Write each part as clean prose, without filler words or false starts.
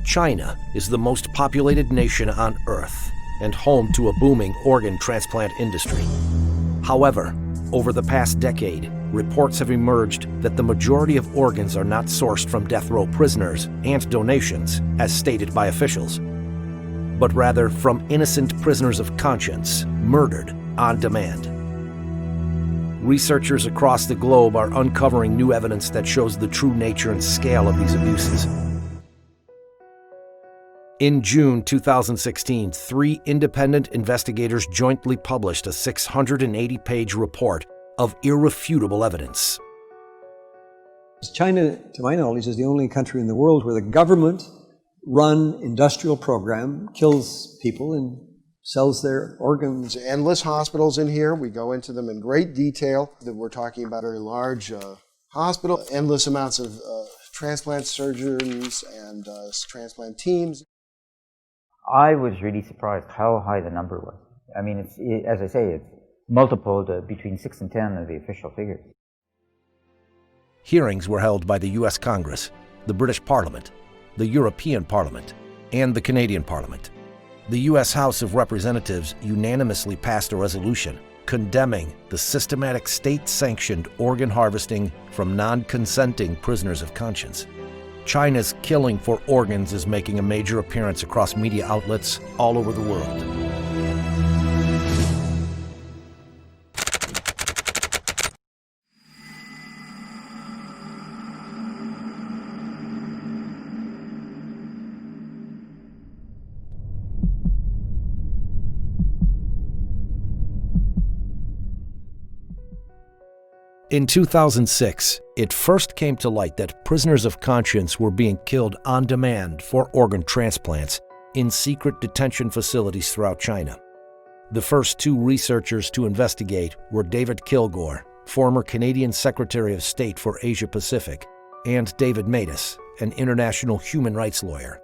China is the most populated nation on Earth and home to a booming organ transplant industry. However, over the past decade, reports have emerged that the majority of organs are not sourced from death row prisoners and donations, as stated by officials, but rather from innocent prisoners of conscience murdered on demand. Researchers across the globe are uncovering new evidence that shows the true nature and scale of these abuses. In June 2016, 3 independent investigators jointly published a 680-page report of irrefutable evidence. China, to my knowledge, is the only country in the world where the government-run industrial program kills people and sells their organs. Endless hospitals in here. We go into them in great detail. We're talking about a very large hospital, endless amounts of transplant surgeons and transplant teams. I was really surprised how high the number was. I mean, as I say, it's multiple between 6 and 10 of the official figures. Hearings were held by the U.S. Congress, the British Parliament, the European Parliament, and the Canadian Parliament. The U.S. House of Representatives unanimously passed a resolution condemning the systematic state-sanctioned organ harvesting from non-consenting prisoners of conscience. China's killing for organs is making a major appearance across media outlets all over the world. In 2006, it first came to light that prisoners of conscience were being killed on demand for organ transplants in secret detention facilities throughout China. The first 2 researchers to investigate were David Kilgore, former Canadian Secretary of State for Asia Pacific, and David Matas, an international human rights lawyer.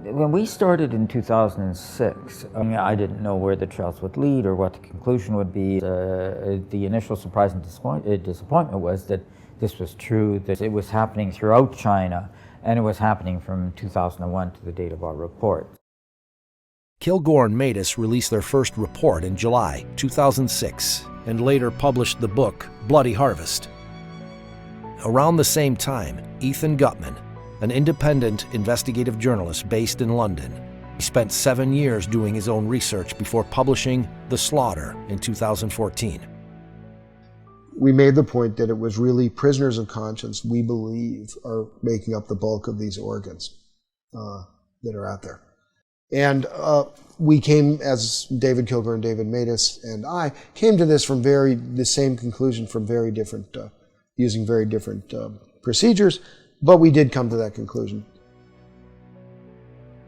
When we started in 2006, I didn't know where the trials would lead or what the conclusion would be. The initial surprise and disappointment was that this was true, that it was happening throughout China, and it was happening from 2001 to the date of our report. Kilgore and Matas released their first report in July 2006 and later published the book Bloody Harvest. Around the same time, Ethan Gutman, an independent investigative journalist based in London, he spent 7 years doing his own research before publishing The Slaughter in 2014. We made the point that it was really prisoners of conscience, we believe, are making up the bulk of these organs that are out there. And we came, as David Kilgore and David Matas and I, came to this from the same conclusion from very different, using very different procedures, but we did come to that conclusion.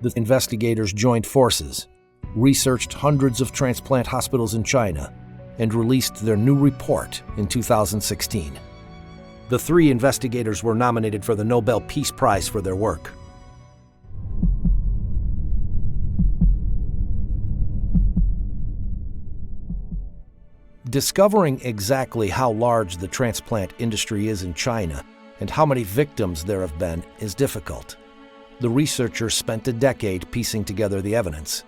The investigators joined forces, researched hundreds of transplant hospitals in China, and released their new report in 2016. The 3 investigators were nominated for the Nobel Peace Prize for their work. Discovering exactly how large the transplant industry is in China and how many victims there have been is difficult. The researchers spent a decade piecing together the evidence.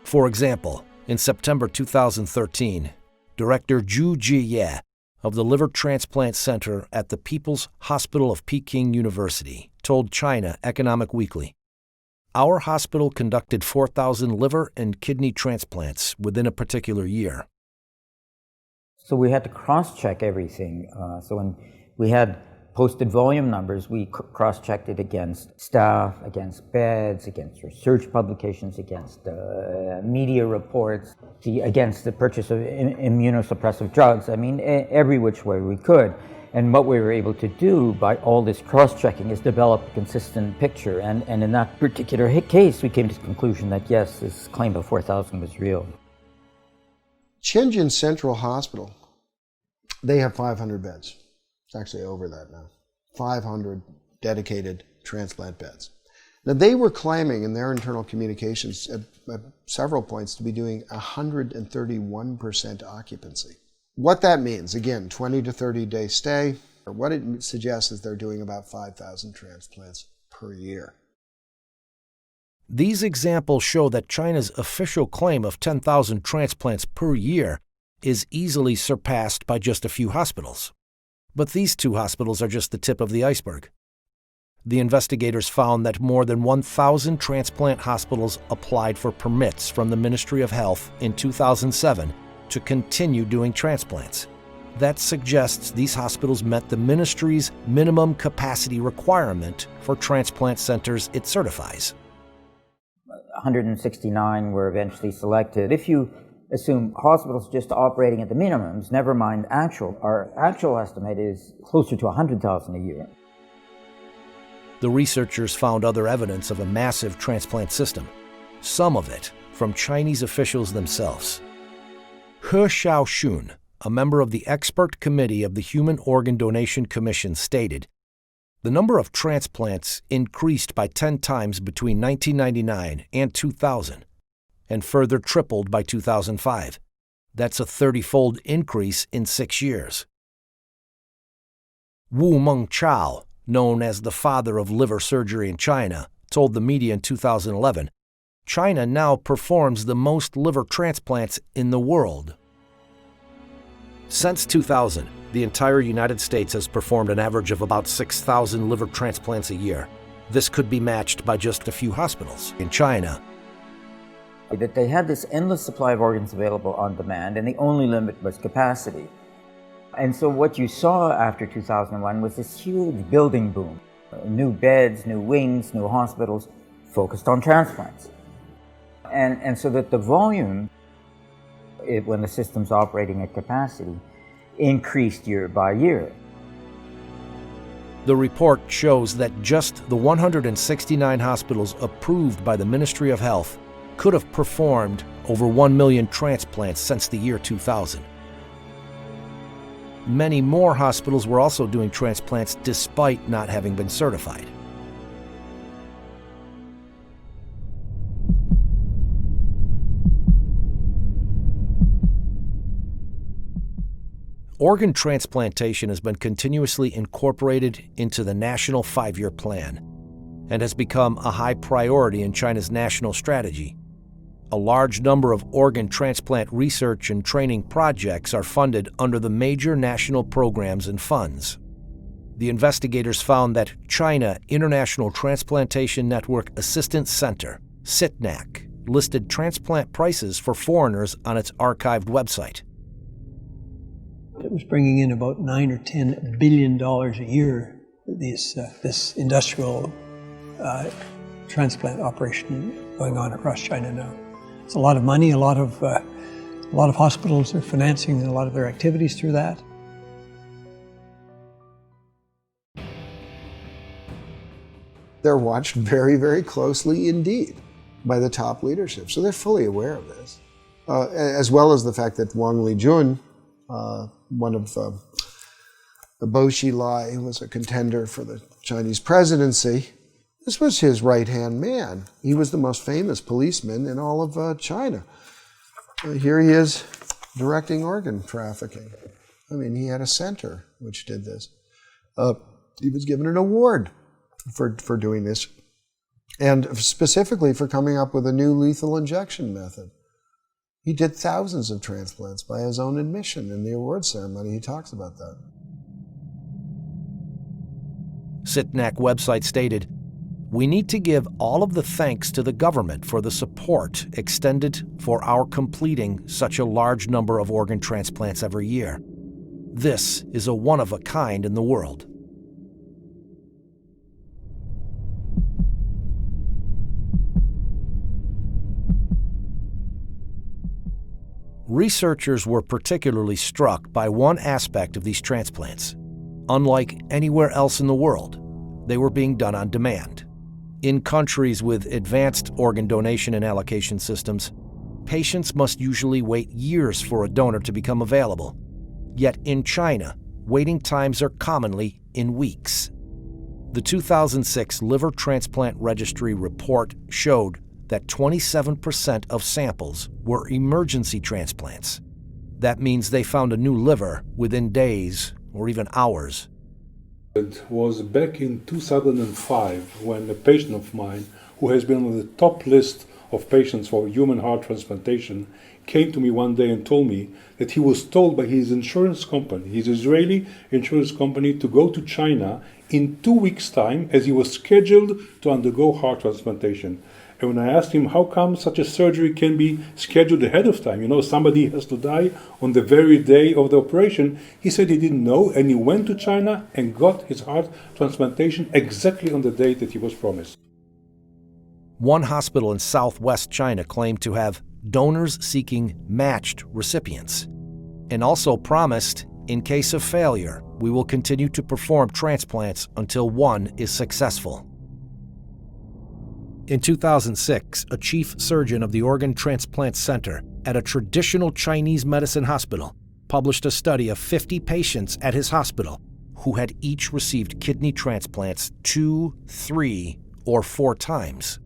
For example, in September 2013, Director Zhu Jiye of the Liver Transplant Center at the People's Hospital of Peking University told China Economic Weekly, "Our hospital conducted 4,000 liver and kidney transplants within a particular year." So we had to cross-check everything. So when we had posted volume numbers, we cross-checked it against staff, against beds, against research publications, against media reports, against the purchase of immunosuppressive drugs. I mean, every which way we could. And what we were able to do by all this cross-checking is develop a consistent picture. And in that particular case, we came to the conclusion that yes, this claim of 4,000 was real. Shenzhen Central Hospital, they have 500 beds. It's actually over that now. 500 dedicated transplant beds. Now, they were claiming in their internal communications at several points to be doing 131% occupancy. What that means, again, 20 to 30 day stay, or what it suggests is they're doing about 5,000 transplants per year. These examples show that China's official claim of 10,000 transplants per year is easily surpassed by just a few hospitals. But these two hospitals are just the tip of the iceberg. The investigators found that more than 1,000 transplant hospitals applied for permits from the Ministry of Health in 2007 to continue doing transplants. That suggests these hospitals met the ministry's minimum capacity requirement for transplant centers it certifies. 169 were eventually selected. If you assume hospitals just operating at the minimums, never mind our actual estimate is closer to 100,000 a year. The researchers found other evidence of a massive transplant system, some of it from Chinese officials themselves. He Xiaoxun, a member of the expert committee of the Human Organ Donation Commission, stated, "The number of transplants increased by 10 times between 1999 and 2000, and further tripled by 2005. That's a 30-fold increase in 6 years." Wu Mengchao, known as the father of liver surgery in China, told the media in 2011, "China now performs the most liver transplants in the world." Since 2000, the entire United States has performed an average of about 6,000 liver transplants a year. This could be matched by just a few hospitals in China. That they had this endless supply of organs available on demand, and the only limit was capacity. And so what you saw after 2001 was this huge building boom. New beds, new wings, new hospitals focused on transplants. And so that the volume, when the system's operating at capacity, increased year by year. The report shows that just the 169 hospitals approved by the Ministry of Health could have performed over 1 million transplants since the year 2000. Many more hospitals were also doing transplants despite not having been certified. Organ transplantation has been continuously incorporated into the National 5-Year Plan and has become a high priority in China's national strategy. A large number of organ transplant research and training projects are funded under the major national programs and funds. The investigators found that China International Transplantation Network Assistance Center, CITNAC, listed transplant prices for foreigners on its archived website. It was bringing in about $9 or $10 billion a year, this industrial transplant operation going on across China now. It's a lot of money. A lot of hospitals are financing a lot of their activities through that. They're watched very, very closely indeed by the top leadership. So they're fully aware of this, as well as the fact that Wang Lijun, one of the Bo Xilai, who was a contender for the Chinese presidency, this was his right-hand man. He was the most famous policeman in all of China. Here he is directing organ trafficking. I mean, he had a center which did this. He was given an award for doing this, and specifically for coming up with a new lethal injection method. He did thousands of transplants by his own admission in the award ceremony. He talks about that. CITNAC website stated, "We need to give all of the thanks to the government for the support extended for our completing such a large number of organ transplants every year. This is a one-of-a-kind in the world." Researchers were particularly struck by one aspect of these transplants. Unlike anywhere else in the world, they were being done on demand. In countries with advanced organ donation and allocation systems, patients must usually wait years for a donor to become available. Yet in China, waiting times are commonly in weeks. The 2006 Liver Transplant Registry report showed that 27% of samples were emergency transplants. That means they found a new liver within days or even hours. It was back in 2005 when a patient of mine who has been on the top list of patients for human heart transplantation, came to me one day and told me that he was told by his insurance company, his Israeli insurance company, to go to China in 2 weeks' time as he was scheduled to undergo heart transplantation. And when I asked him how come such a surgery can be scheduled ahead of time, somebody has to die on the very day of the operation, he said he didn't know, and he went to China and got his heart transplantation exactly on the date that he was promised. One hospital in southwest China claimed to have donors seeking matched recipients, and also promised, in case of failure, we will continue to perform transplants until one is successful. In 2006, a chief surgeon of the Organ Transplant Center at a traditional Chinese medicine hospital published a study of 50 patients at his hospital who had each received kidney transplants 2, 3, or 4 times.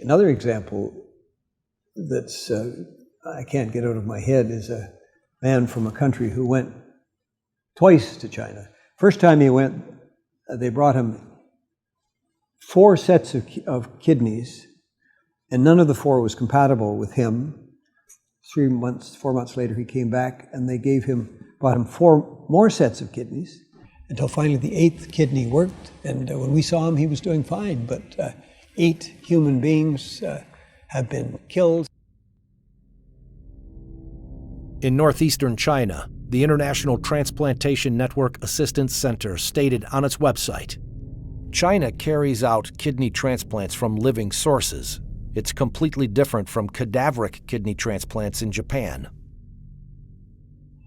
Another example that's I can't get out of my head is a man from a country who went twice to China. First time he went, they brought him 4 sets of kidneys, and none of the 4 was compatible with him. 4 months later, he came back, and they brought him 4 more sets of kidneys, until finally the 8th kidney worked. And when we saw him, he was doing fine, but 8 human beings have been killed. In northeastern China, the International Transplantation Network Assistance Center stated on its website, China carries out kidney transplants from living sources. It's completely different from cadaveric kidney transplants in Japan.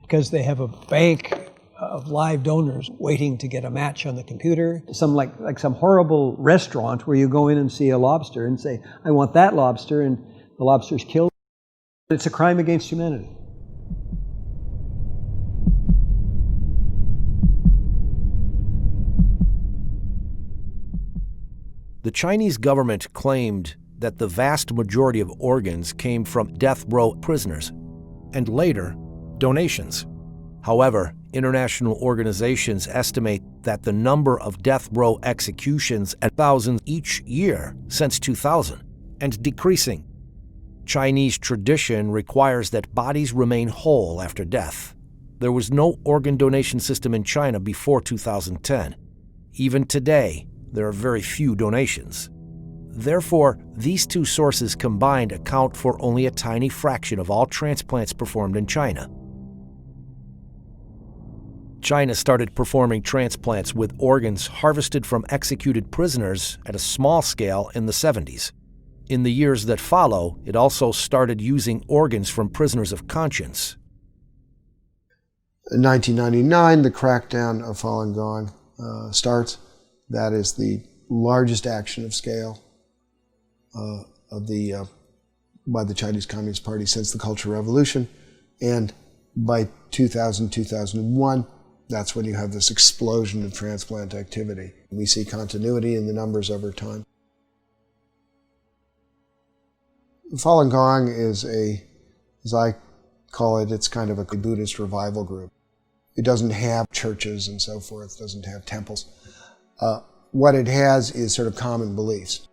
Because they have a bank of live donors waiting to get a match on the computer. Like some horrible restaurant where you go in and see a lobster and say, I want that lobster, and the lobster's killed. It's a crime against humanity. The Chinese government claimed that the vast majority of organs came from death row prisoners, and later, donations. However, international organizations estimate that the number of death row executions at thousands each year since 2000, and decreasing. Chinese tradition requires that bodies remain whole after death. There was no organ donation system in China before 2010. Even today, there are very few donations. Therefore, these 2 sources combined account for only a tiny fraction of all transplants performed in China. China started performing transplants with organs harvested from executed prisoners at a small scale in the 70s. In the years that follow, it also started using organs from prisoners of conscience. In 1999, the crackdown of Falun Gong starts. That is the largest action of scale by the Chinese Communist Party since the Cultural Revolution. And by 2000, 2001, that's when you have this explosion of transplant activity. We see continuity in the numbers over time. Falun Gong is as I call it, it's kind of a Buddhist revival group. It doesn't have churches and so forth, it doesn't have temples. What it has is sort of common beliefs.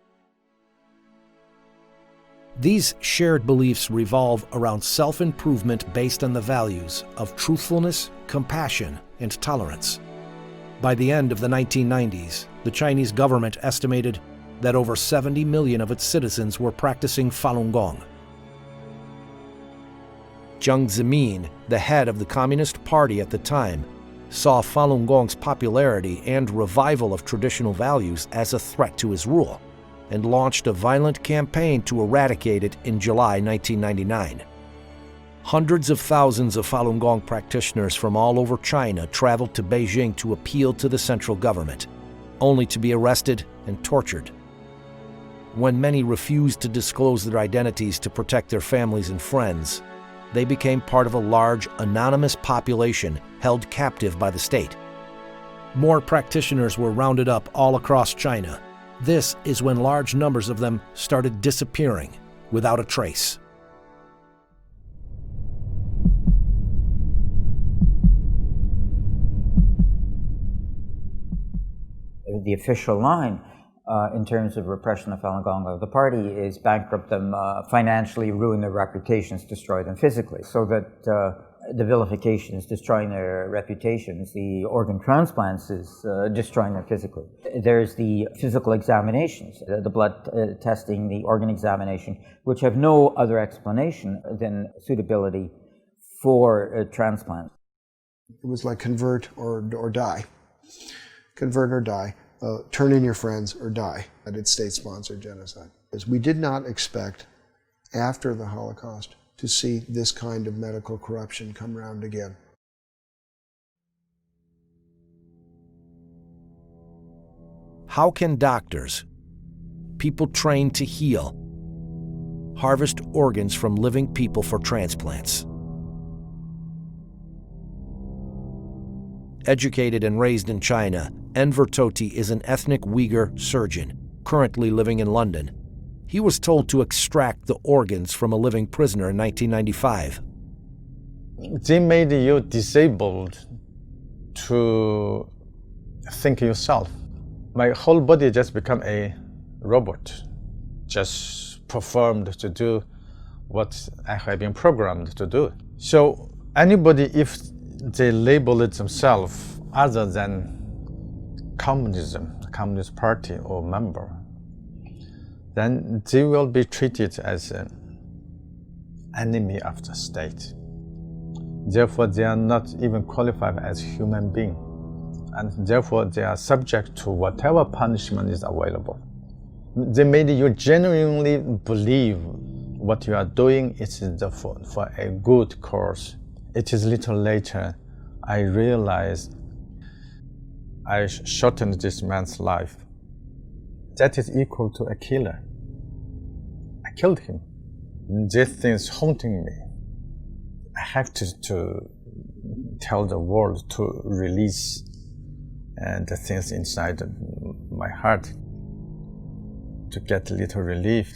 These shared beliefs revolve around self-improvement based on the values of truthfulness, compassion, and tolerance. By the end of the 1990s, the Chinese government estimated that over 70 million of its citizens were practicing Falun Gong. Jiang Zemin, the head of the Communist Party at the time, saw Falun Gong's popularity and revival of traditional values as a threat to his rule, and launched a violent campaign to eradicate it in July 1999. Hundreds of thousands of Falun Gong practitioners from all over China traveled to Beijing to appeal to the central government, only to be arrested and tortured. When many refused to disclose their identities to protect their families and friends, they became part of a large, anonymous population held captive by the state. More practitioners were rounded up all across China. This is when large numbers of them started disappearing without a trace. The official line in terms of repression of Falun Gong, the party is bankrupt them financially, ruin their reputations, destroy them physically. So that the vilification is destroying their reputations, the organ transplants is destroying them physically. There's the physical examinations, the blood testing, the organ examination, which have no other explanation than suitability for transplant. It was like convert or die. Convert or die. Turn in your friends or die. That it's state-sponsored genocide. We did not expect, after the Holocaust, to see this kind of medical corruption come round again. How can doctors, people trained to heal, harvest organs from living people for transplants? Educated and raised in China, Enver Tohti is an ethnic Uyghur surgeon, currently living in London. He was told to extract the organs from a living prisoner in 1995. They made you disabled to think yourself. My whole body just become a robot, just performed to do what I have been programmed to do. So anybody, if they label it themselves other than communism, the Communist Party or member, then they will be treated as an enemy of the state. Therefore, they are not even qualified as human beings, and therefore they are subject to whatever punishment is available. They made you genuinely believe what you are doing is for a good cause. It is little later I realized I shortened this man's life. That is equal to a killer. I killed him. This thing is haunting me. I have to tell the world to release the things inside my heart to get a little relief.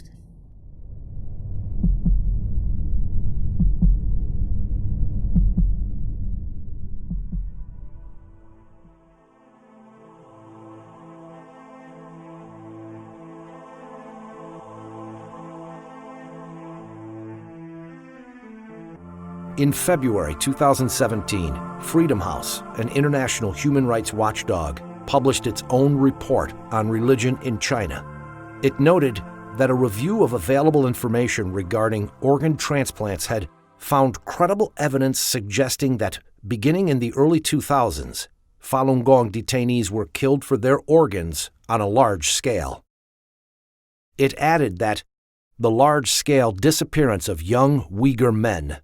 In February 2017, Freedom House, an international human rights watchdog, published its own report on religion in China. It noted that a review of available information regarding organ transplants had found credible evidence suggesting that, beginning in the early 2000s, Falun Gong detainees were killed for their organs on a large scale. It added that the large-scale disappearance of young Uyghur men,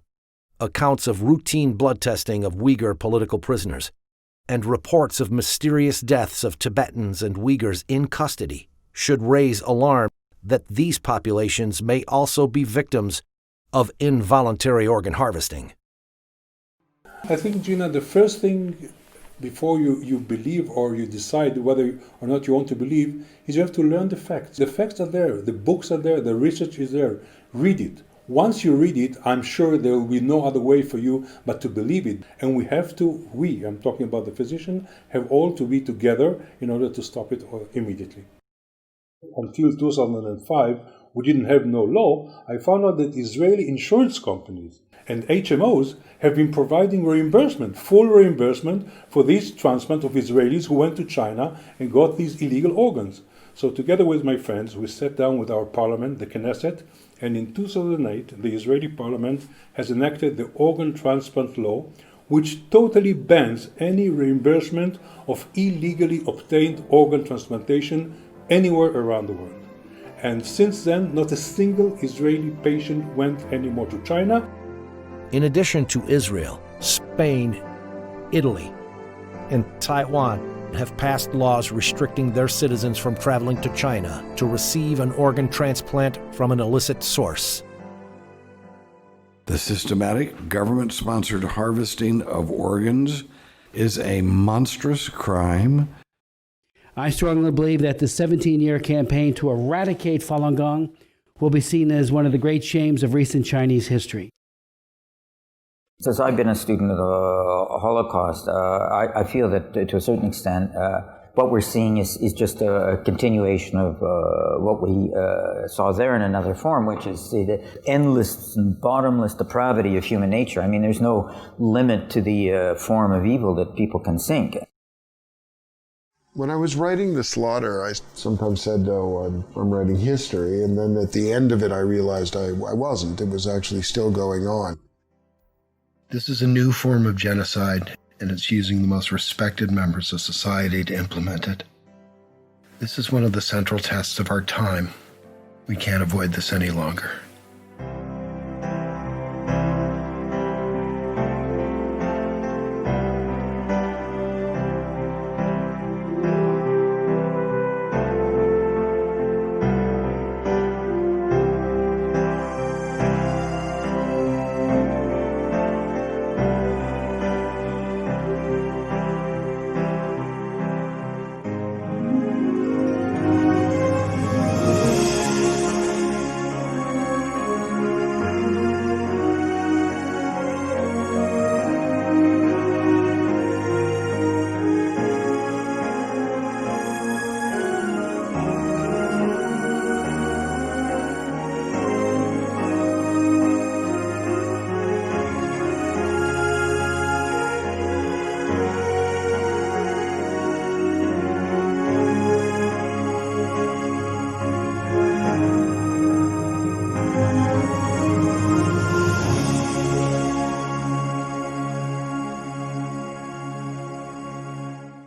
accounts of routine blood testing of Uyghur political prisoners, and reports of mysterious deaths of Tibetans and Uyghurs in custody should raise alarm that these populations may also be victims of involuntary organ harvesting. I think, Gina, the first thing before you believe or you decide whether or not you want to believe is you have to learn the facts. The facts are there, the books are there, the research is there. Read it. Once you read it, I'm sure there will be no other way for you but to believe it. And we have to, I'm talking about the physician, have all to be together in order to stop it immediately. Until 2005, we didn't have no law. I found out that Israeli insurance companies and HMOs have been providing reimbursement, full reimbursement for these transplants of Israelis who went to China and got these illegal organs. So together with my friends, we sat down with our parliament, the Knesset, and in 2008, the Israeli parliament has enacted the organ transplant law, which totally bans any reimbursement of illegally obtained organ transplantation anywhere around the world. And since then, not a single Israeli patient went anymore to China. In addition to Israel, Spain, Italy, and Taiwan have passed laws restricting their citizens from traveling to China to receive an organ transplant from an illicit source. The systematic, government-sponsored harvesting of organs is a monstrous crime. I strongly believe that the 17-year campaign to eradicate Falun Gong will be seen as one of the great shames of recent Chinese history. Since I've been a student of the Holocaust, I feel that to a certain extent, what we're seeing is just a continuation of what we saw there in another form, which is the endless and bottomless depravity of human nature. I mean, there's no limit to the form of evil that people can sink. When I was writing The Slaughter, I sometimes said, oh, I'm writing history, and then at the end of it I realized I wasn't. It was actually still going on. This is a new form of genocide, and it's using the most respected members of society to implement it. This is one of the central tests of our time. We can't avoid this any longer.